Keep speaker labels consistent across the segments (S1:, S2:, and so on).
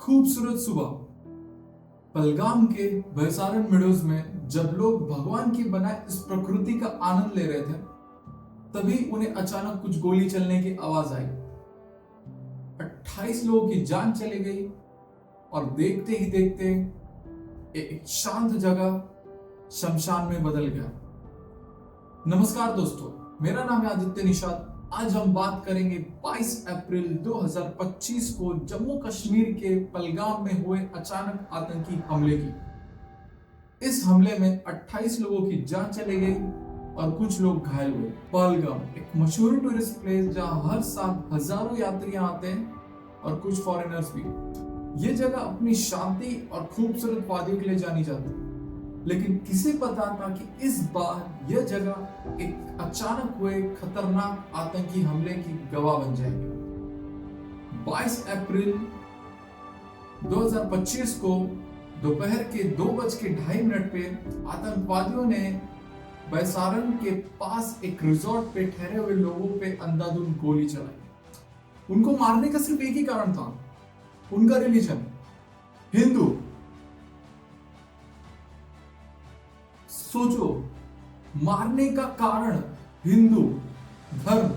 S1: खूबसूरत सुबह पहलगाम के बैसारन मेडोज में जब लोग भगवान की बनाए इस प्रकृति का आनंद ले रहे थे, तभी उन्हें अचानक कुछ गोली चलने की आवाज आई। 28 लोगों की जान चली गई और देखते ही देखते एक शांत जगह शमशान में बदल गया। नमस्कार दोस्तों, मेरा नाम है आदित्य निषाद। आज हम बात करेंगे 22 अप्रैल 2025 को जम्मू कश्मीर के पहलगाम में हुए अचानक आतंकी हमले की। इस हमले में 28 लोगों की जान चली गई और कुछ लोग घायल हुए। पहलगाम एक मशहूर टूरिस्ट प्लेस जहां हर साल हजारों यात्री आते हैं और कुछ फॉरेनर्स भी। ये जगह अपनी शांति और खूबसूरत वादियों के लिए जानी जाती है, लेकिन किसे पता था कि इस बार यह जगह एक अचानक हुए खतरनाक आतंकी हमले की गवाह बन जाएगी। 22 अप्रैल 2025 को दोपहर के 2:02 पे आतंकवादियों ने बैसारन के पास एक रिजॉर्ट पे ठहरे हुए लोगों पे अंधाधुंध गोली चलाई। उनको मारने का सिर्फ एक ही कारण था, उनका रिलीजन हिंदू। सोचो, मारने का कारण हिंदू धर्म।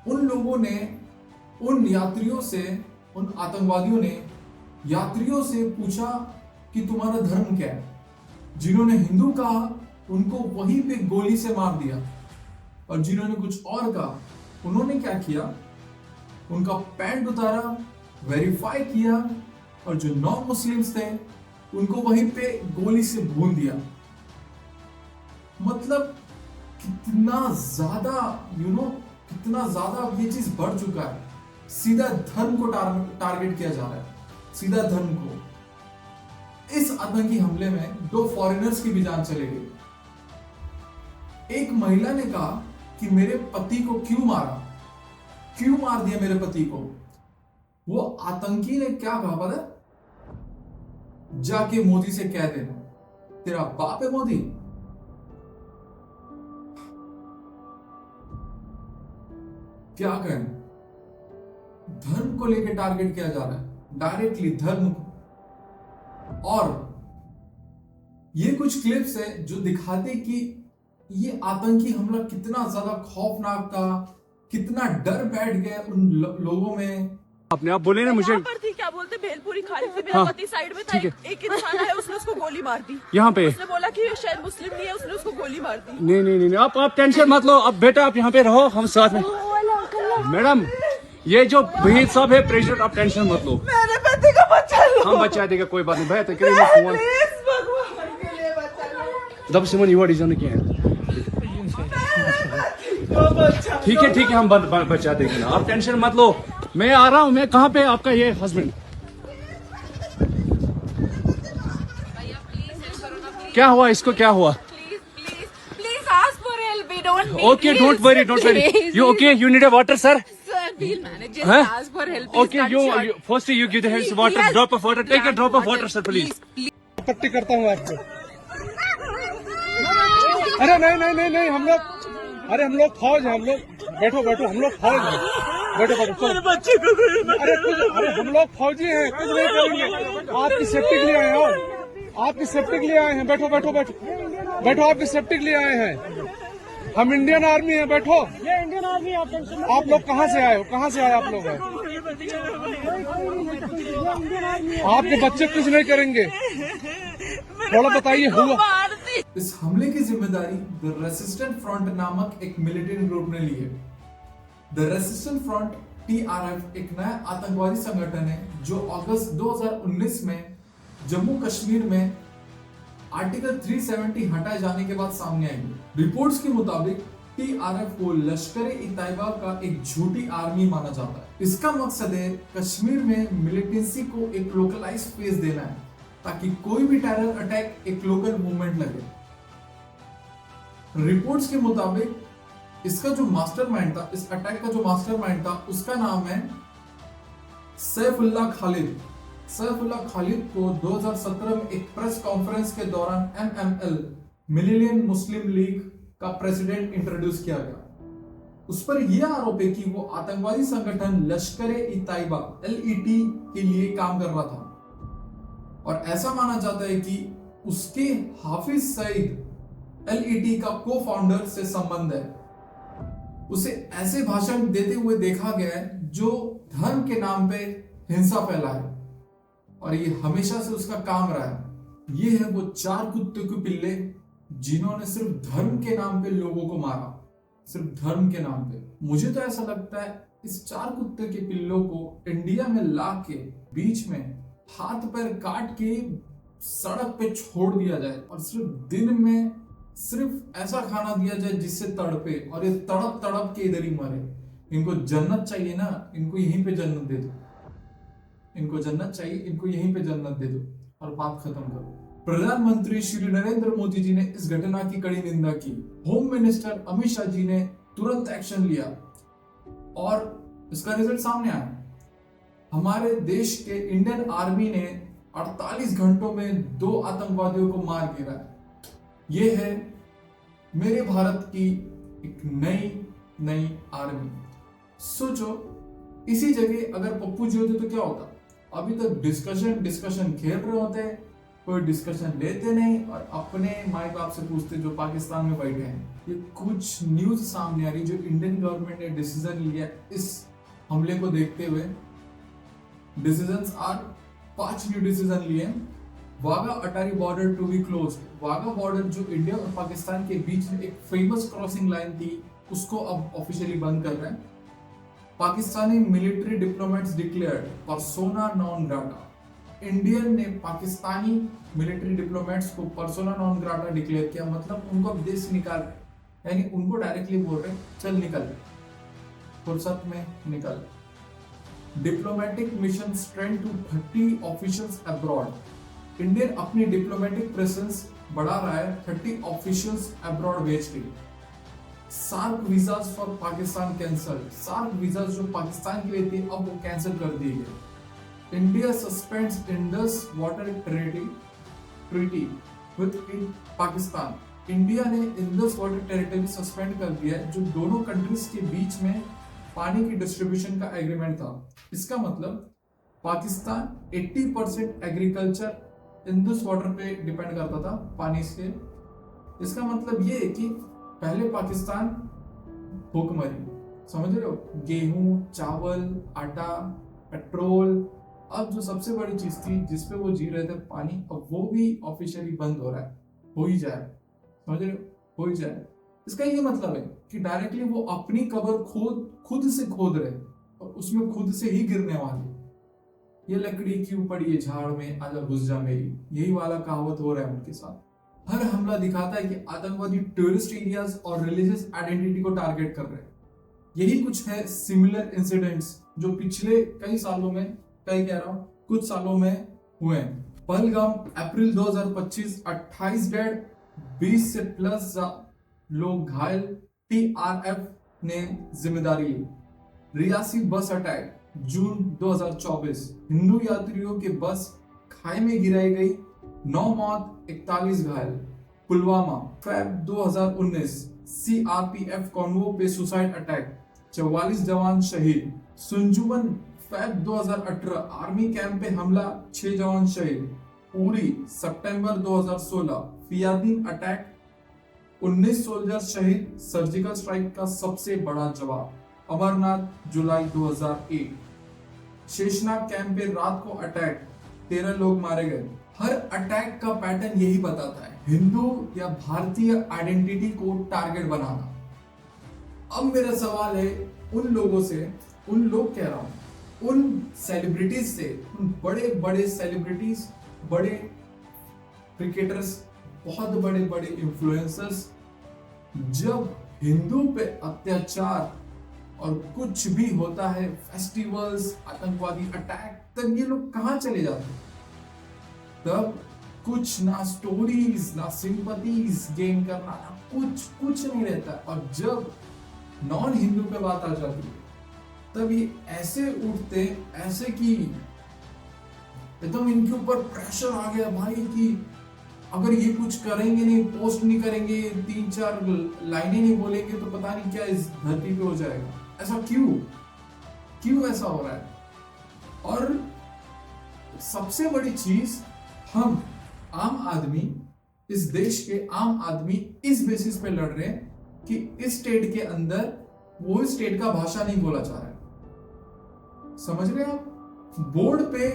S1: उन लोगों ने उन आतंकवादियों ने यात्रियों से पूछा कि तुम्हारा धर्म क्या है। जिन्होंने हिंदू कहा उनको वहीं पे गोली से मार दिया, और जिन्होंने कुछ और कहा उन्होंने क्या किया, उनका पैंट उतारा, वेरीफाई किया, और जो नॉन मुस्लिम्स थे उनको वहीं पे गोली से भून दिया। मतलब कितना ज्यादा ये चीज बढ़ चुका है। सीधा धर्म को टारगेट किया जा रहा है, सीधा धर्म को। इस आतंकी हमले में 2 फॉरेनर्स की भी जान चली गई। एक महिला ने कहा कि मेरे पति को क्यों मार दिया मेरे पति को। वो आतंकी ने क्या कहा पता है? जाके मोदी से कह देना तेरा बाप है मोदी। क्या कहें, धर्म को लेकर टारगेट किया जा रहा है, डायरेक्टली धर्म को। और ये कुछ क्लिप्स है जो दिखाते कि ये आतंकी हमला कितना ज्यादा खौफनाक था, कितना डर बैठ गया उन लोगों में।
S2: अपने आप बोले ना मुझे
S3: थी, क्या बोलते भेलपुरी खाने से मेरा पति साइड में था। एक इंसान आया, उसने उसको गोली मार दी।
S2: यहाँ पे
S3: उसने बोला कि शायद मुस्लिम नहीं है, उसने उसको गोली मार दी।
S2: नहीं, आप टेंशन मत लो। अब बेटा आप यहाँ पे रहो, हम साथ में। मैडम ये जो भीड़ सब है प्रेशर, आप टेंशन मत लो।
S3: मेरे पति को बचा लो।
S2: हम बचा देगा, कोई बात नहीं भाई। दब से मन युवा डिजाइन किया है। ठीक है, हम बचा देंगे ना, आप टेंशन मत लो। मैं आ रहा हूँ। मैं कहाँ पे आपका ये हस्बैंड? क्या हुआ इसको, क्या हुआ?
S3: Please ask for help. We don't need
S2: Okay, don't worry. You okay? You need a water, sir?
S3: Sir, we'll manage. Just ask for help.
S2: Okay, you first you give the hands water, drop of water. Take a drop of water, sir, please. पट्टी करता हूँ आपको। अरे नहीं, हम लोग फौज हैं, हम लोग बैठो, हम लोग फौज हैं। बैठो।
S3: मेरे बच्चे को
S2: अरे हम लोग फौजी हैं, कुछ नहीं करेंगे। आपकी सेफ्टी के लिए आए हैं, आपकी सेफ्टी के लिए आए हैं। बैठो, आपकी सेफ्टी के लिए आए हैं। हम इंडियन आर्मी हैं, बैठो। ये इंडियन आर्मी। आप लोग कहाँ से आए हो? कहाँ से आए आप लोग? आपके बच्चे कुछ नहीं करेंगे, थोड़ा बताइए। हुआ
S1: इस हमले की जिम्मेदारी द रेसिस्टेंट फ्रंट नामक एक मिलिटेंट ग्रुप ने ली है। द रेसिस्टेंट फ्रंट TRF एक नया आतंकवादी संगठन है जो अगस्त 2019 में जम्मू कश्मीर में आर्टिकल 370 हटाए जाने के बाद सामने आई। रिपोर्ट्स के मुताबिक TRF को लश्कर-ए-तैयबा का एक झूठी आर्मी माना जाता है। इसका मकसद है कश्मीर में मिलिटेंसी को एक लोकलाइज फेस देना है, ताकि कोई भी टेरर अटैक एक लोकल मूवमेंट लगे। रिपोर्ट्स के मुताबिक इसका जो मास्टरमाइंड था, इस अटैक का जो मास्टरमाइंड था, उसका नाम है सैफुल्लाह खालिद। सैफुल्लाह खालिद को 2017 में एक प्रेस कॉन्फ्रेंस के दौरान MML मिलियन मुस्लिम लीग का प्रेसिडेंट इंट्रोड्यूस किया गया। उस पर यह आरोप है कि वो आतंकवादी संगठन लश्कर ए तैयबा LET के लिए काम कर रहा था और ऐसा माना जाता है कि उसके हाफिज सईद LET का को फाउंडर से संबंध है। उसे ऐसे भाषण देते हुए देखा गया है जो धर्म के नाम पे हिंसा फैलाए और ये हमेशा से उसका काम रहा है। ये है वो 4 कुत्ते के पिल्ले जिन्होंने सिर्फ धर्म के नाम पे लोगों को मारा, सिर्फ धर्म के नाम पे। मुझे तो ऐसा लगता है इस 4 कुत्ते के पिल्लों को इंडिया में ला के बीच में हाथ पैर काट के सड़क पे छोड़ दिया जाए और सिर्फ दिन में सिर्फ ऐसा खाना दिया जाए जिससे तड़पे और ये तड़प तड़प के इधर ही मरे। इनको जन्नत चाहिए ना, इनको यहीं पे जन्नत दे दो। इनको जन्नत चाहिए, इनको यहीं पे जन्नत दे दो और बात खत्म करो। प्रधानमंत्री श्री नरेंद्र मोदी जी ने इस घटना की कड़ी निंदा की। होम मिनिस्टर अमित शाह जी ने तुरंत एक्शन लिया और इसका रिजल्ट सामने आया। हमारे देश के इंडियन आर्मी ने 48 घंटों में 2 आतंकवादियों को मार गिरा। ये है मेरे भारत की एक नई आर्मी। सोचो इसी जगह अगर पप्पू जी होते तो क्या होता? अभी तक डिस्कशन खेल रहे होते, कोई डिस्कशन लेते नहीं और अपने माई बाप से पूछते जो पाकिस्तान में बैठे हैं। ये कुछ न्यूज सामने आ रही जो इंडियन गवर्नमेंट ने डिसीजन लिया इस हमले को देखते हुए। डिसीजंस आर 5 न्यू डिसीजन लिए। Wagah Attari border to be close. Wagah border जो इंडिया और पाकिस्तान के बीच में एक फेमस क्रॉसिंग लाइन थी उसको अब ऑफिशियली बंद कर रहे हैं। Pakistani military diplomats declared persona non grata. Indian ने पाकिस्तानी मिलिट्री डिप्लोमेट्स को पर्सोना नॉन ग्राटा डिक्लेयर किया, मतलब उनको अब देश से निकाल रहे, यानी उनको डायरेक्टली बोल रहे चल निकल, फुर्सत में निकल। Diplomatic mission strength to 30 officials abroad. Indian अपनी डिप्लोमेटिक प्रेजेंस बढ़ा रहा है 30 ऑफिशियल्स अब्रॉड भेज के। SAARC visas for Pakistan cancel. SAARC visas जो पाकिस्तान के लिए थे अब वो कैंसिल कर दिए गए। India suspends Indus water treaty with Pakistan. India ने इंडस वाटर टेरिटरी सस्पेंड कर दिया है जो दोनों कंट्रीज के बीच में पानी की डिस्ट्रीब्यूशन का एग्रीमेंट था। इसका मतलब पाकिस्तान 80% एग्रीकल्चर इंडस वाटर पे डिपेंड करता था, पानी से। इसका मतलब ये है कि पहले पाकिस्तान भूखमरी, समझ रहे हो, गेहूं, चावल, आटा, पेट्रोल। अब जो सबसे बड़ी चीज थी जिसपे वो जी रहे थे, पानी, अब वो भी ऑफिशियली बंद हो रहा है। हो ही जाए, समझ रहे हो, हो ही जाए। इसका ये मतलब है कि डायरेक्टली वो अपनी कब्र खुद से खोद रहे और उसमें खुद से ही गिरने वाले। ये लकड़ी क्यों पड़ी है झाड़ में, आजा घुस जा मेरी, यही वाला कहावत हो रहा है उनके साथ। हर हमला दिखाता है कि आतंकवादी टूरिस्ट एरियाज और रिलीजियस आइडेंटिटी को टारगेट कर रहे हैं। यही कुछ है सिमिलर इंसिडेंट्स जो पिछले कुछ सालों में हुए हैं। पहलगाम अप्रैल 2025, 28 डेड, 20 से प्लस लोग घायल, TRF ने जिम्मेदारी ली। रियासी बस अटैक जून 2024, हिंदू यात्रियों के बस खाई में गिराई गई, 9 मौत, 41 घायल। पुलवामा फेब 2019, CRPF कॉन्वो पे सुसाइड अटैक, 44 जवान शहीद। सुंजुवन फेब 2018, आर्मी कैंप पे हमला, 6 जवान शहीद। उरी सितंबर 2016, फियादीन अटैक, 19 सोल्जर शहीद, सर्जिकल स्ट्राइक का सबसे बड़ा जवाब। अमरनाथ जुलाई 2001, शेषनाग कैंप पे रात को अटैक, 13 लोग मारे गए। हर अटैक का पैटर्न यही बताता है, हिंदू या भारतीय आइडेंटिटी को टारगेट बनाना। अब मेरा सवाल है उन लोगों से, उन लोग कह रहा हूं, उन सेलिब्रिटीज से, उन बड़े बड़े सेलिब्रिटीज, बड़े क्रिकेटर्स, बहुत बड़े बड़े इन्फ्लुएंसर्स, जब हिंदू पे अत्याचार और कुछ भी होता है, फेस्टिवल्स, आतंकवादी अटैक, तब ये लोग कहां चले जाते हैं? तब कुछ ना स्टोरीज, ना सिंपैथीज गेन करना, ना कुछ नहीं रहता। और जब नॉन हिंदू पे बात आ जाती है तब ये ऐसे उठते, ऐसे कि एकदम इनके ऊपर प्रेशर आ गया भाई कि अगर ये कुछ करेंगे नहीं, पोस्ट नहीं करेंगे, 3-4 लाइनें नहीं बोलेंगे तो पता नहीं क्या इस धरती पे हो जाएगा। ऐसा क्यों ऐसा हो रहा है? और सबसे बड़ी चीज, हम आम आदमी, इस देश के आम आदमी इस बेसिस पे लड़ रहे हैं कि इस स्टेट के अंदर वो स्टेट का भाषा नहीं बोला जा रहा है। समझ रहे हैं आप? बोर्ड पे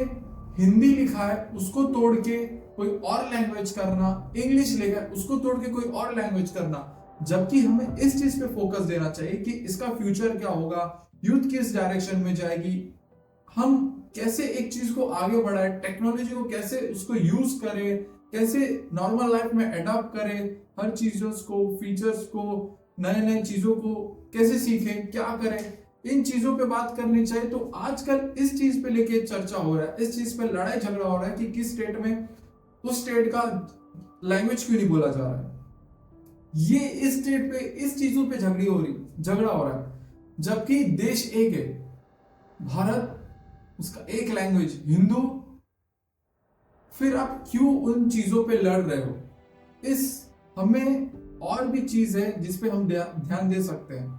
S1: हिंदी लिखा है, उसको तोड़ के कोई और लैंग्वेज करना, इंग्लिश लिखा है, उसको तोड़ के कोई और लैंग्वेज करना, जबकि हमें इस चीज पे फोकस देना चाहिए कि इसका फ्यूचर क्या होगा, यूथ किस डायरेक्शन में जाएगी, हम कैसे एक चीज को आगे बढ़ाए, टेक्नोलॉजी को कैसे उसको यूज करें, कैसे नॉर्मल लाइफ में अडॉप्ट करें, हर चीजों को, फीचर्स को, नए चीजों को कैसे सीखें, क्या करें, इन चीजों पे बात करनी चाहिए। तो आजकल इस चीज पे लेके चर्चा हो रहा है, इस चीज पे लड़ाई झगड़ा हो रहा है कि किस स्टेट में उस स्टेट का लैंग्वेज क्यों नहीं बोला जा रहा है। ये इस स्टेट पे इस चीजों पे झगड़ा हो रहा है, जबकि देश एक है, भारत, उसका एक लैंग्वेज हिंदू। फिर आप क्यों उन चीजों पे लड़ रहे हो? हमें और भी चीज है जिसपे हम ध्यान दे सकते हैं।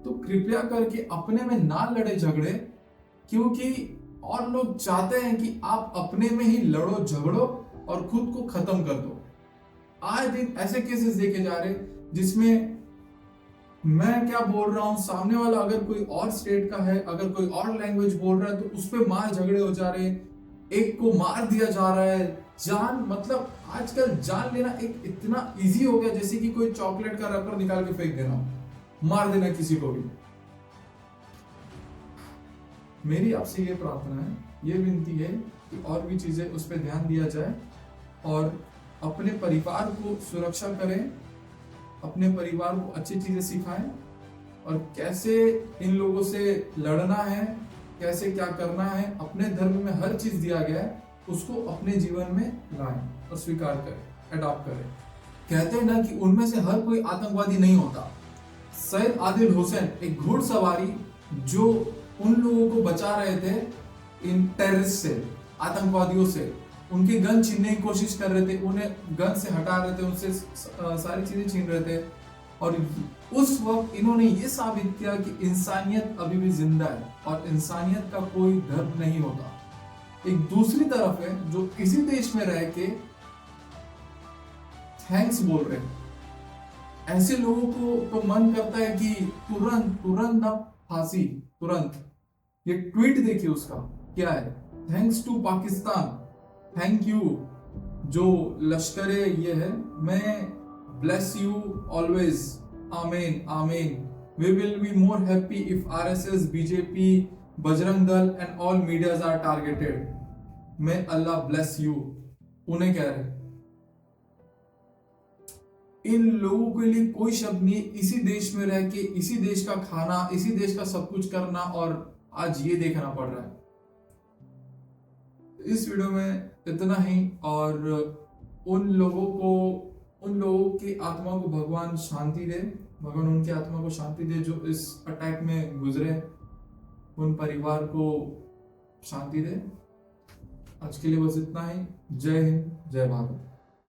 S1: तो कृपया करके अपने में ना लड़े झगड़े, क्योंकि और लोग चाहते हैं कि आप अपने में ही लड़ो झगड़ो और खुद को खत्म कर दो। आए दिन ऐसे केसेस देखे जा रहे जिसमें मैं क्या बोल रहा हूं, सामने वाला अगर कोई और स्टेट का है, अगर कोई और लैंग्वेज बोल रहा है तो उस पर मार झगड़े हो जा रहे हैं, एक को मार दिया जा रहा है। जान, मतलब आजकल जान लेना एक इतना इजी हो गया जैसे कि कोई चॉकलेट का रैपर निकाल के फेंक देना, मार देना किसी को भी। मेरी आपसे ये प्रार्थना है, ये विनती है कि और भी चीजें उस पर ध्यान दिया जाए और अपने परिवार को सुरक्षा करें, अपने परिवार को अच्छी चीजें सिखाएं और कैसे इन लोगों से लड़ना है, कैसे क्या करना है। अपने धर्म में हर चीज दिया गया है, उसको अपने जीवन में लाएं और स्वीकार करें, अडॉप्ट करें। कहते हैं ना कि उनमें से हर कोई आतंकवादी नहीं होता। सैयद आदिल हुसैन एक घुड़सवारी जो उन लोगों को बचा रहे थे इन टेररिस्ट से, आतंकवादियों से, उनके गन छीनने की कोशिश कर रहे थे, उन्हें गन से हटा रहे थे, उनसे सारी चीजें छीन रहे थे। और उस वक्त इन्होंने ये साबित किया कि इंसानियत अभी भी जिंदा है और इंसानियत का कोई धर्म नहीं होता। एक दूसरी तरफ है जो इसी देश में रह के थैंक्स बोल रहे हैं। ऐसे लोगों को तो मन करता है कि तुरंत ना फांसी, तुरंत। ये ट्वीट देखिए उसका क्या है, thanks to Pakistan, thank you जो लश्करे ये है, मैं ब्लेस यू ऑलवेज, आमीन आमीन। We will be more happy if RSS, BJP, Bajrang Dal and all medias are targeted. may Allah bless you, उन्हें कह रहे। इन लोगों के लिए कोई शब्द नहीं, इसी देश में रह के इसी देश का खाना, इसी देश का सब कुछ करना, और आज ये देखना पड़ रहा है। इस वीडियो में इतना ही, और उन लोगों की आत्मा को भगवान शांति दे, भगवान उनकी आत्मा को शांति दे जो इस अटैक में गुजरे, उन परिवार को शांति दे। आज के लिए बस इतना ही। जय हिंद, जय भारत।